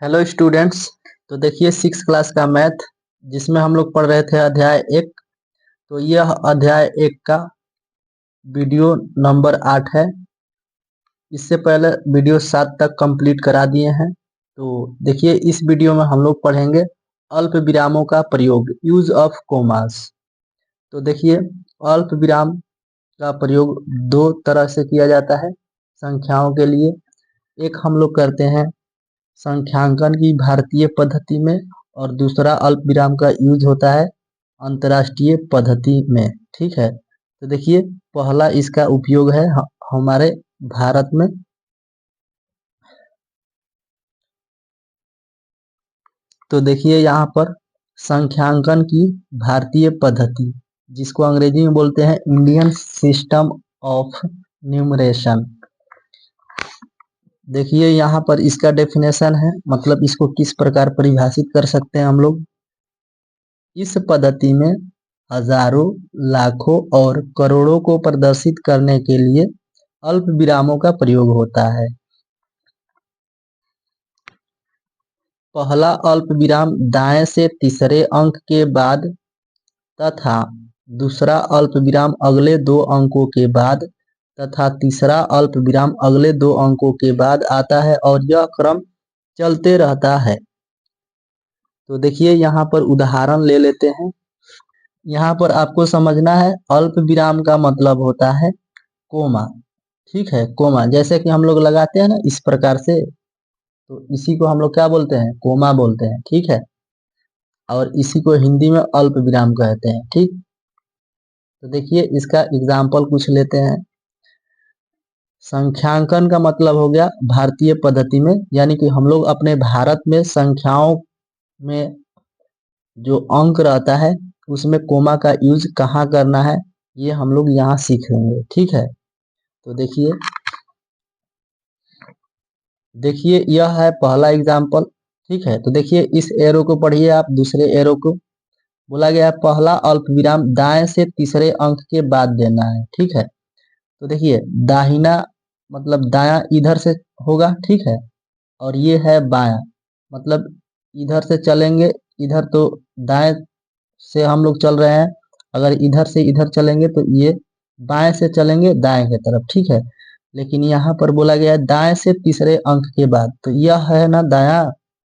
Hello students. तो देखिए 6 class का मैथ जिसमें हम लोग पढ़ रहे थे अध्याय 1। तो यह अध्याय 1 का वीडियो नंबर 8 है। इससे पहले वीडियो 7 तक कंप्लीट करा दिए हैं। तो देखिए इस वीडियो में हम लोग पढ़ेंगे अल्प विरामों का प्रयोग, यूज ऑफ कोमास। तो देखिए अल्प विराम का प्रयोग दो तरह से किया जाता है संख्याओं के लिए। एक हम लोग करते हैं संख्यांकन की भारतीय पद्धति में, और दूसरा अल्प विराम का यूज होता है अंतर्राष्ट्रीय पद्धति में। ठीक है, तो देखिए पहला इसका उपयोग है हमारे भारत में। तो देखिए यहाँ पर संख्यांकन की भारतीय पद्धति, जिसको अंग्रेजी में बोलते हैं इंडियन सिस्टम ऑफ न्यूमरेशन। देखिए यहाँ पर इसका डेफिनेशन है, मतलब इसको किस प्रकार परिभाषित कर सकते हैं हम लोग। इस पद्धति में हजारों, लाखों और करोड़ों को प्रदर्शित करने के लिए अल्प विरामों का प्रयोग होता है। पहला अल्प विराम दाएं से तीसरे अंक के बाद तथा दूसरा अल्प विराम अगले दो अंकों के बाद तथा तीसरा अल्प विराम अगले दो अंकों के बाद आता है, और यह क्रम चलते रहता है। तो देखिए यहाँ पर उदाहरण ले लेते हैं। यहाँ पर आपको समझना है अल्प विराम का मतलब होता है कोमा। ठीक है, कोमा जैसे कि हम लोग लगाते हैं ना इस प्रकार से, तो इसी को हम लोग क्या बोलते हैं, कोमा बोलते हैं। ठीक है, और इसी को हिंदी में अल्प विराम कहते हैं। ठीक, तो देखिए इसका एग्जाम्पल कुछ लेते हैं। संख्यांकन का मतलब हो गया भारतीय पद्धति में, यानी कि हम लोग अपने भारत में संख्याओं में जो अंक रहता है उसमें कोमा का यूज कहाँ करना है, ये हम लोग यहाँ सीखेंगे। ठीक है, तो देखिए देखिए यह है पहला एग्जाम्पल। ठीक है, तो देखिए इस एरो को पढ़िए आप, दूसरे एरो को। बोला गया है पहला अल्प विराम दाएं से तीसरे अंक के बाद देना है। ठीक है, तो देखिए दाहिना मतलब दायां इधर से होगा। ठीक है, और ये है बायां, मतलब इधर से चलेंगे इधर, तो दाएं से हम लोग चल रहे हैं। अगर इधर से इधर चलेंगे तो ये बाएं से चलेंगे दाएं की तरफ। ठीक है, लेकिन यहाँ पर बोला गया है दाएं से तीसरे अंक के बाद, तो यह है ना दायां,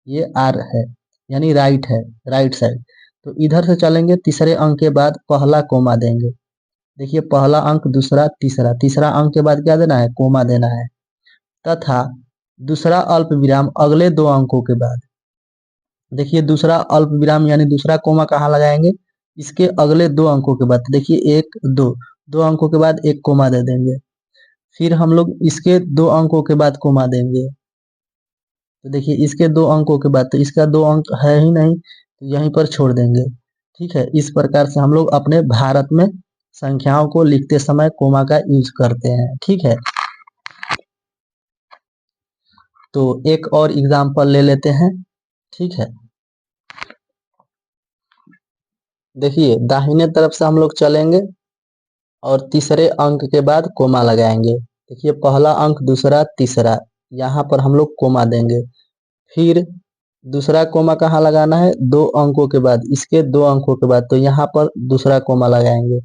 ये आर है यानी राइट है, राइट साइड। तो इधर से चलेंगे तीसरे अंक के बाद पहला कोमा देंगे। देखिए पहला अंक, दूसरा, तीसरा, तीसरा अंक के बाद क्या देना है, कोमा देना है। तथा दूसरा अल्प विराम अगले दो अंकों के बाद। देखिए दूसरा अल्प विराम यानी दूसरा कोमा कहाँ लगाएंगे, इसके अगले दो अंकों के बाद। देखिए एक दो, दो अंकों के बाद एक कोमा दे देंगे। फिर हम लोग इसके दो अंकों के बाद कोमा देंगे। तो देखिए इसके दो अंकों के बाद, तो इसका दो अंक है ही नहीं, तो यहीं पर छोड़ देंगे। ठीक है, इस प्रकार से हम लोग अपने भारत में संख्याओं को लिखते समय कोमा का यूज करते हैं। ठीक है, तो एक और एग्जाम्पल ले लेते हैं। ठीक है, देखिए दाहिने तरफ से हम लोग चलेंगे और तीसरे अंक के बाद कोमा लगाएंगे। देखिए पहला अंक, दूसरा, तीसरा, यहाँ पर हम लोग कोमा देंगे। फिर दूसरा कोमा कहाँ लगाना है, दो अंकों के बाद, इसके दो अंकों के बाद, तो यहाँ पर दूसरा कोमा लगाएंगे।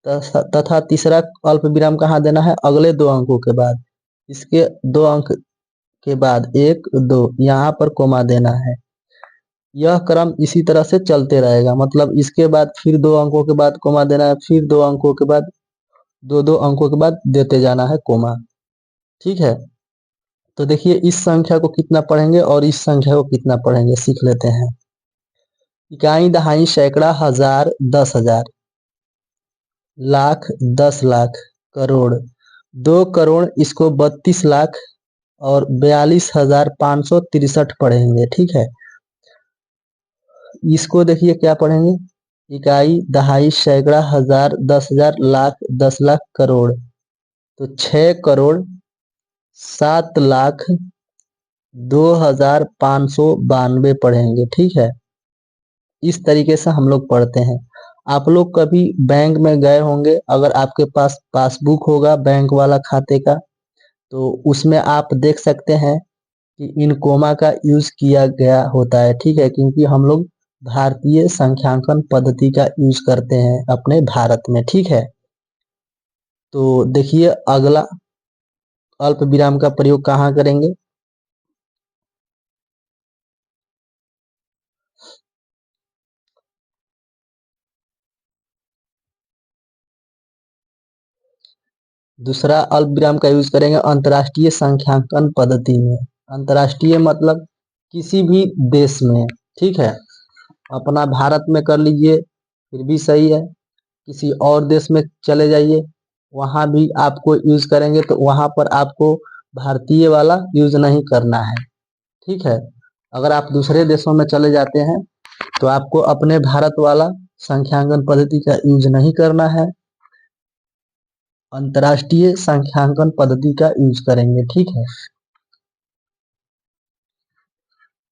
तथा तीसरा अल्प विराम कहाँ देना है, अगले दो अंकों के बाद, इसके दो अंक के बाद एक दो, यहाँ पर कोमा देना है। यह क्रम इसी तरह से चलते रहेगा, मतलब इसके बाद फिर दो अंकों के बाद कोमा देना है, फिर दो अंकों के बाद, दो दो अंकों के बाद देते जाना है कोमा। ठीक है, तो देखिए इस संख्या को कितना पढ़ेंगे और इस संख्या को कितना पढ़ेंगे सीख लेते हैं। इकाई, दहाई, सैकड़ा, हजार, 10,000, लाख, 10 लाख, करोड़, 2 करोड़, इसको 32 लाख और 42,563 पढ़ेंगे। ठीक है, इसको देखिए क्या पढ़ेंगे, इकाई, दहाई, सैकड़ा, हजार, 10,000, लाख, 10 लाख, करोड़, तो 6 करोड़ 7 लाख 2,592 पढ़ेंगे। ठीक है, इस तरीके से हम लोग पढ़ते हैं। आप लोग कभी बैंक में गए होंगे, अगर आपके पास पासबुक होगा बैंक वाला खाते का, तो उसमें आप देख सकते हैं कि इन कोमा का यूज किया गया होता है, ठीक है, क्योंकि हम लोग भारतीय संख्यांकन पद्धति का यूज करते हैं अपने भारत में, ठीक है। तो देखिए अगला अल्प विराम का प्रयोग कहाँ करेंगे। दूसरा अल्प विराम का यूज करेंगे अंतर्राष्ट्रीय संख्यांकन पद्धति में। अंतर्राष्ट्रीय मतलब किसी भी देश में, ठीक है। अपना भारत में कर लीजिए फिर भी सही है, किसी और देश में चले जाइए वहां भी आपको यूज करेंगे तो वहां पर आपको भारतीय वाला यूज नहीं करना है, ठीक है। अगर आप दूसरे देशों में चले जाते हैं तो आपको अपने भारत वाला संख्यांकन पद्धति का यूज नहीं करना है, अंतर्राष्ट्रीय संख्यांकन पद्धति का यूज करेंगे, ठीक है।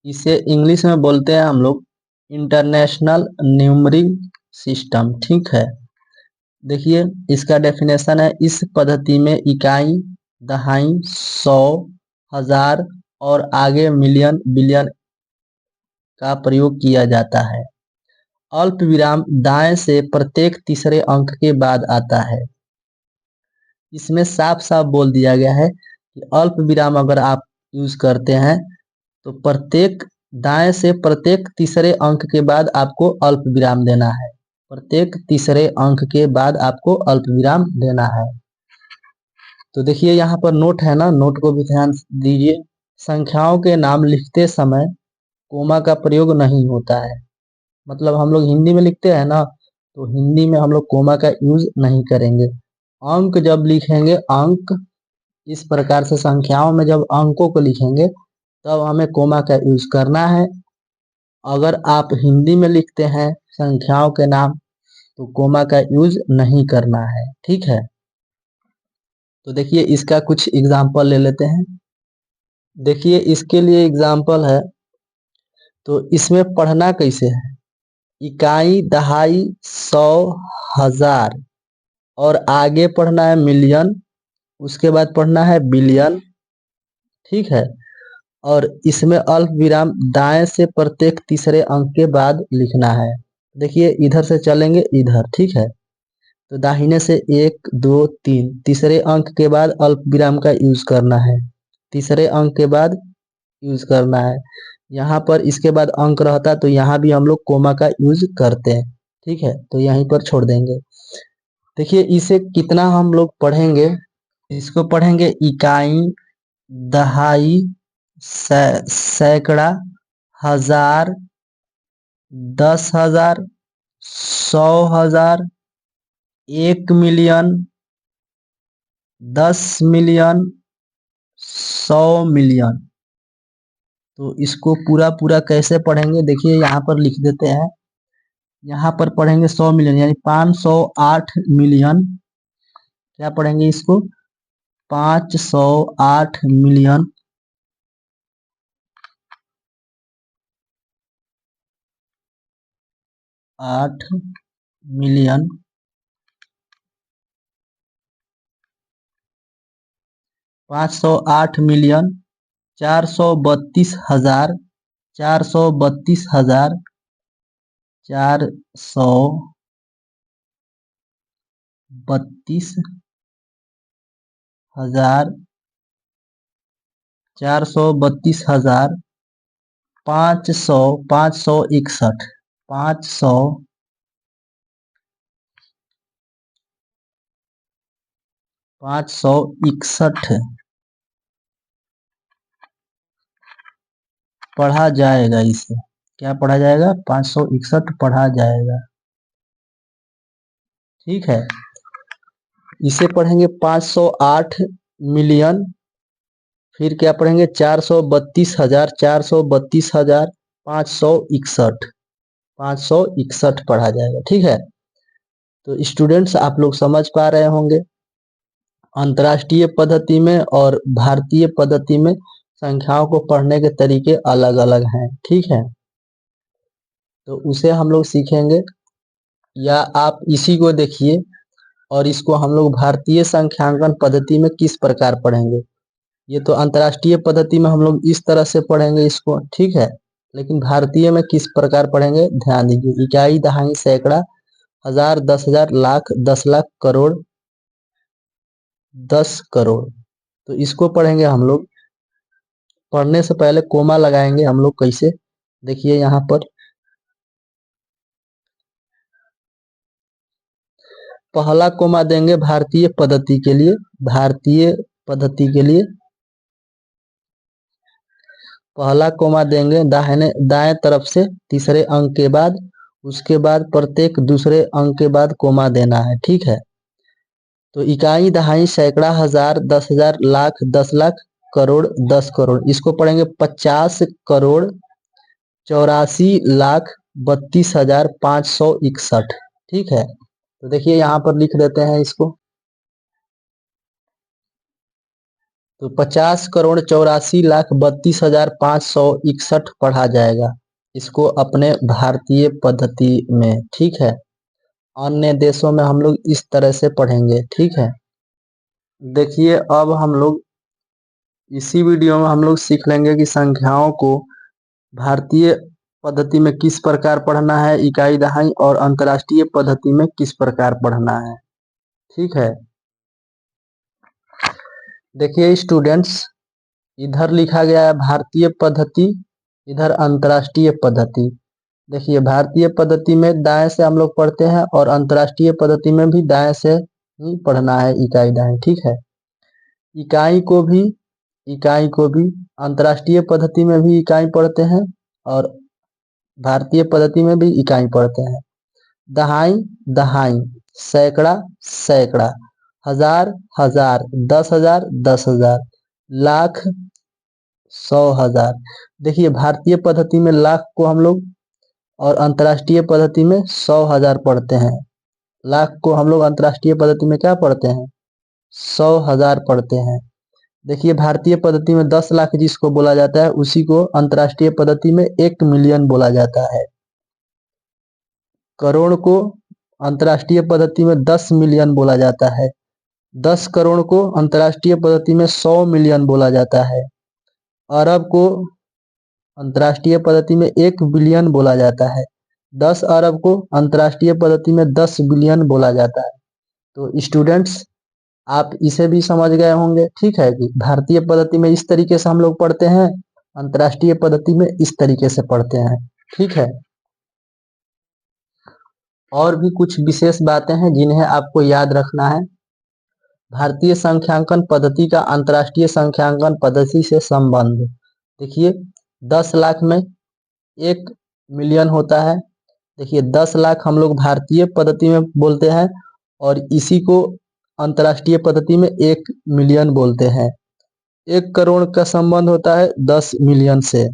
इसे इंग्लिश में बोलते हैं हम लोग इंटरनेशनल न्यूमरिक सिस्टम, ठीक है। देखिए इसका डेफिनेशन है, इस पद्धति में इकाई, दहाई, सौ, हजार और आगे मिलियन, बिलियन का प्रयोग किया जाता है। अल्प विराम दाएं से प्रत्येक तीसरे अंक के बाद आता है। इसमें साफ साफ बोल दिया गया है कि अल्प विराम अगर आप यूज करते हैं तो प्रत्येक दाएं से प्रत्येक तीसरे अंक के बाद आपको अल्प विराम देना है। प्रत्येक तीसरे अंक के बाद आपको अल्प विराम देना है। तो देखिए यहाँ पर नोट है ना, नोट को भी ध्यान दीजिए। संख्याओं के नाम लिखते समय कोमा का प्रयोग नहीं होता है। मतलब हम लोग हिंदी में लिखते हैं ना, तो हिंदी में हम लोग कोमा का यूज नहीं करेंगे। अंक जब लिखेंगे, अंक इस प्रकार से संख्याओं में जब अंकों को लिखेंगे तब हमें कोमा का यूज करना है। अगर आप हिंदी में लिखते हैं संख्याओं के नाम तो कोमा का यूज नहीं करना है, ठीक है। तो देखिए इसका कुछ एग्जाम्पल ले लेते हैं। देखिए इसके लिए एग्जाम्पल है, तो इसमें पढ़ना कैसे है। इकाई, दहाई, सौ, हजार और आगे पढ़ना है मिलियन, उसके बाद पढ़ना है बिलियन, ठीक है। और इसमें अल्प विराम दाएं से प्रत्येक तीसरे अंक के बाद लिखना है। देखिए इधर से चलेंगे इधर, ठीक है। तो दाहिने से 1 2 3 तीसरे अंक के बाद अल्प विराम का यूज करना है, तीसरे अंक के बाद यूज करना है। यहाँ पर इसके बाद अंक रहता तो यहाँ भी हम लोग कोमा का यूज करते हैं, ठीक है। तो यहीं पर छोड़ देंगे। देखिए इसे कितना हम लोग पढ़ेंगे, इसको पढ़ेंगे इकाई, दहाई, सैकड़ा, हजार, 10,000, 100,000, 1 मिलियन, 10 मिलियन, 100 मिलियन। तो इसको पूरा पूरा कैसे पढ़ेंगे, देखिए यहाँ पर लिख देते हैं। यहाँ पर पढ़ेंगे 100 मिलियन यानी 508 मिलियन। क्या पढ़ेंगे इसको, 508 मिलियन, 8 मिलियन, 508 मिलियन, 432,000, 432,000, 432,000, 432,000, 500, 561, 561 पढ़ा जाएगा। इसे क्या पढ़ा जाएगा, 561 पढ़ा जाएगा, ठीक है। इसे पढ़ेंगे 508 मिलियन, फिर क्या पढ़ेंगे 432,000, 432,000, 561, 561 पढ़ा जाएगा, ठीक है। तो स्टूडेंट्स आप लोग समझ पा रहे होंगे अंतर्राष्ट्रीय पद्धति में और भारतीय पद्धति में संख्याओं को पढ़ने के तरीके अलग अलग हैं, ठीक है। तो उसे हम लोग सीखेंगे, या आप इसी को देखिए और इसको हम लोग भारतीय संख्यांकन पद्धति में किस प्रकार पढ़ेंगे। ये तो अंतर्राष्ट्रीय पद्धति में हम लोग इस तरह से पढ़ेंगे इसको, ठीक है। लेकिन भारतीय में किस प्रकार पढ़ेंगे ध्यान दीजिए। इकाई, दहाई, सैकड़ा, हजार, 10,000, लाख, 10 लाख, करोड़, 10 करोड़। तो इसको पढ़ेंगे हम लोग। पढ़ने से पहले कोमा लगाएंगे हम लोग कैसे, देखिए यहाँ पर पहला कोमा देंगे भारतीय पद्धति के लिए। भारतीय पद्धति के लिए पहला कोमा देंगे दाएं तरफ से तीसरे अंक के बाद, उसके बाद प्रत्येक दूसरे अंक के बाद कोमा देना है, ठीक है। तो इकाई, दहाई, सैकड़ा, हजार, 10,000, लाख, 10 लाख, करोड़, 10 करोड़। इसको पढ़ेंगे 50,84,32,561, ठीक है। तो देखिए यहाँ पर लिख देते हैं इसको। तो 50,84,32,561 पढ़ा जाएगा इसको अपने भारतीय पद्धति में, ठीक है। अन्य देशों में हम लोग इस तरह से पढ़ेंगे, ठीक है। देखिए अब हम लोग इसी वीडियो में हम लोग सीख लेंगे कि संख्याओं को भारतीय पद्धति में किस प्रकार पढ़ना है, इकाई, दहाई, और अंतर्राष्ट्रीय पद्धति में किस प्रकार पढ़ना है, ठीक है। देखिए स्टूडेंट्स, इधर लिखा गया है भारतीय पद्धति, इधर अंतर्राष्ट्रीय पद्धति। देखिए भारतीय पद्धति में दाएं से हम लोग पढ़ते हैं और अंतर्राष्ट्रीय पद्धति में भी दाएं से ही पढ़ना है इकाई, दाएं, ठीक है। इकाई को भी अंतर्राष्ट्रीय पद्धति में भी इकाई पढ़ते हैं और भारतीय पद्धति में भी इकाई पढ़ते हैं। दहाई, दहाई, सैकड़ा, सैकड़ा, हजार, हजार, 10,000, 10,000, लाख, 100,000। देखिए भारतीय पद्धति में लाख को हम लोग और अंतर्राष्ट्रीय पद्धति में 100,000 पढ़ते हैं। लाख को हम लोग अंतर्राष्ट्रीय पद्धति में क्या पढ़ते हैं, 100,000 पढ़ते हैं। देखिए भारतीय पद्धति में 10 लाख जिसको बोला जाता है उसी को अंतर्राष्ट्रीय पद्धति में 1 मिलियन बोला जाता है। करोड़ को अंतर्राष्ट्रीय पद्धति में 10 मिलियन बोला जाता है। 10 करोड़ को अंतर्राष्ट्रीय पद्धति में 100 मिलियन बोला जाता है। अरब को अंतर्राष्ट्रीय पद्धति में 1 बिलियन बोला जाता है। 10 अरब को अंतर्राष्ट्रीय पद्धति में 10 बिलियन बोला जाता है। तो स्टूडेंट्स आप इसे भी समझ गए होंगे, ठीक है, कि भारतीय पद्धति में इस तरीके से हम लोग पढ़ते हैं, अंतर्राष्ट्रीय पद्धति में इस तरीके से पढ़ते हैं, ठीक है। और भी कुछ विशेष बातें हैं जिन्हें आपको याद रखना है। भारतीय संख्यांकन पद्धति का अंतर्राष्ट्रीय संख्यांकन पद्धति से संबंध। देखिए 10 लाख में 1 मिलियन होता है। देखिए 10 लाख हम लोग भारतीय पद्धति में बोलते हैं और इसी को अंतर्राष्ट्रीय पद्धति में 1 मिलियन बोलते हैं। 1 करोड़ का संबंध होता है 10 मिलियन से,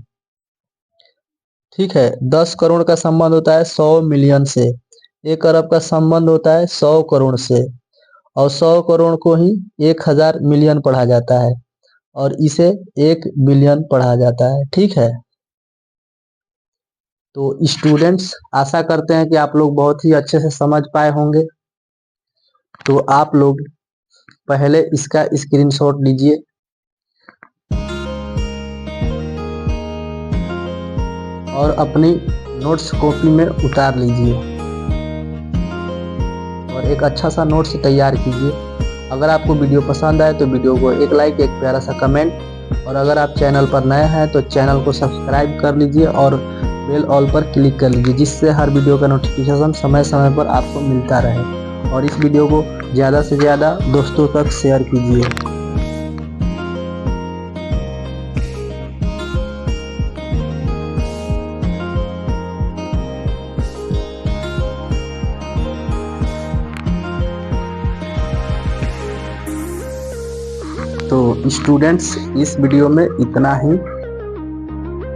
ठीक है। 10 करोड़ का संबंध होता है 100 मिलियन से। 1 अरब का संबंध होता है 100 करोड़ से और 100 करोड़ को ही 1000 मिलियन पढ़ा जाता है और इसे 1 बिलियन पढ़ा जाता है, ठीक है। तो स्टूडेंट्स आशा करते हैं कि आप लोग बहुत ही अच्छे से समझ पाए होंगे। तो आप लोग पहले इसका स्क्रीनशॉट लीजिए और अपनी नोट्स कॉपी में उतार लीजिए और एक अच्छा सा नोट्स तैयार कीजिए। अगर आपको वीडियो पसंद आए तो वीडियो को एक लाइक, एक प्यारा सा कमेंट, और अगर आप चैनल पर नए हैं तो चैनल को सब्सक्राइब कर लीजिए और बेल ऑल पर क्लिक कर लीजिए, जिससे हर वीडियो का नोटिफिकेशन समय समय पर आपको मिलता रहे। और इस वीडियो को ज़्यादा से ज़्यादा दोस्तों तक शेयर कीजिए। तो स्टूडेंट्स इस वीडियो में इतना ही।